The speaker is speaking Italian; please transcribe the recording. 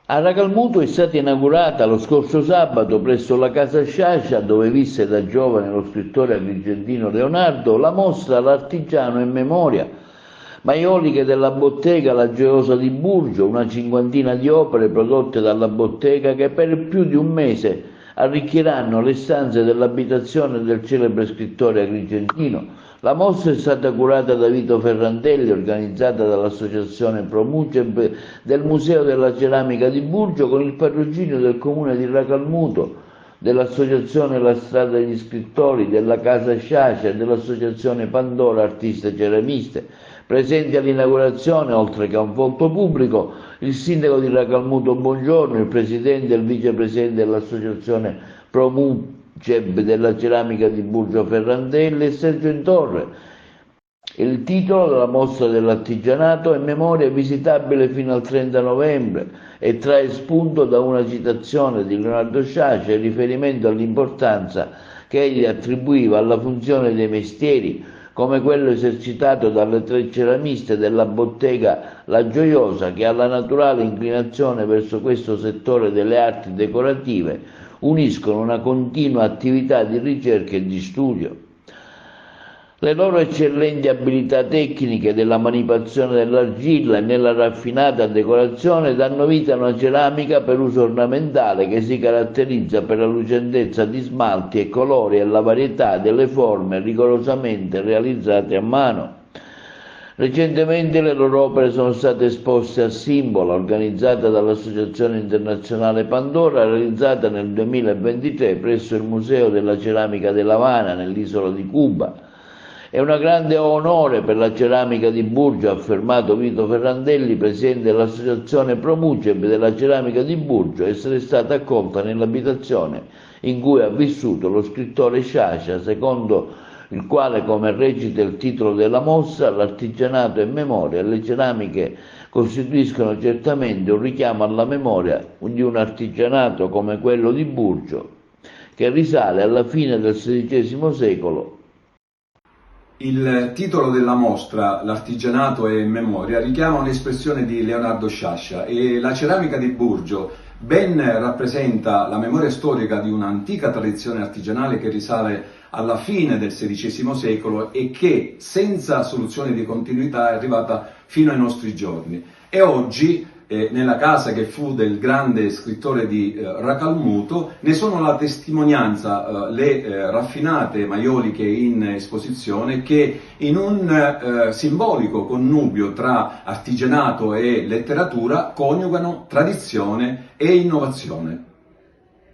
A Racalmuto è stata inaugurata lo scorso sabato presso la Casa Sciascia, dove visse da giovane lo scrittore agrigentino Leonardo, la mostra L'artigiano in memoria, maioliche della bottega La Gioiosa di Burgio, una cinquantina di opere prodotte dalla bottega che per più di un mese arricchiranno le stanze dell'abitazione del celebre scrittore agrigentino. La mostra è stata curata da Vito Ferrandelli, organizzata dall'Associazione Promuceb del Museo della Ceramica di Burgio con il patrocinio del Comune di Racalmuto, dell'Associazione La Strada degli Scrittori, della Casa Sciascia e dell'Associazione Pandora Artiste Ceramiste. Presenti all'inaugurazione, oltre che a un folto pubblico, il sindaco di Racalmuto Buongiorno, il presidente e il vicepresidente dell'Associazione Promuceb della Ceramica di Burgio Ferrandelli e Sergio Intorre. Il titolo della mostra dell'artigianato è Memoria, visitabile fino al 30 novembre e trae spunto da una citazione di Leonardo Sciascia in riferimento all'importanza che egli attribuiva alla funzione dei mestieri, come quello esercitato dalle tre ceramiste della bottega La Gioiosa, che alla naturale inclinazione verso questo settore delle arti decorative uniscono una continua attività di ricerca e di studio. Le loro eccellenti abilità tecniche della manipazione dell'argilla e nella raffinata decorazione danno vita a una ceramica per uso ornamentale che si caratterizza per la lucentezza di smalti e colori e la varietà delle forme rigorosamente realizzate a mano. Recentemente le loro opere sono state esposte a Simbola, organizzata dall'Associazione Internazionale Pandora, realizzata nel 2023 presso il Museo della Ceramica de La Habana, nell'isola di Cuba. È un grande onore per la ceramica di Burgio, ha affermato Vito Ferrandelli, presidente dell'Associazione Promuceb della Ceramica di Burgio, essere stata accolta nell'abitazione in cui ha vissuto lo scrittore Sciascia, secondo il quale, come recita il titolo della mostra, l'artigianato in memoria e le ceramiche costituiscono certamente un richiamo alla memoria di un artigianato come quello di Burgio, che risale alla fine del XVI secolo. Il titolo della mostra, L'artigianato e memoria, richiama un'espressione di Leonardo Sciascia e la ceramica di Burgio ben rappresenta la memoria storica di un'antica tradizione artigianale che risale alla fine del XVI secolo e che, senza soluzione di continuità, è arrivata fino ai nostri giorni. E oggi, nella casa che fu del grande scrittore di Racalmuto, ne sono la testimonianza le raffinate maioliche in esposizione che in un simbolico connubio tra artigianato e letteratura coniugano tradizione e innovazione.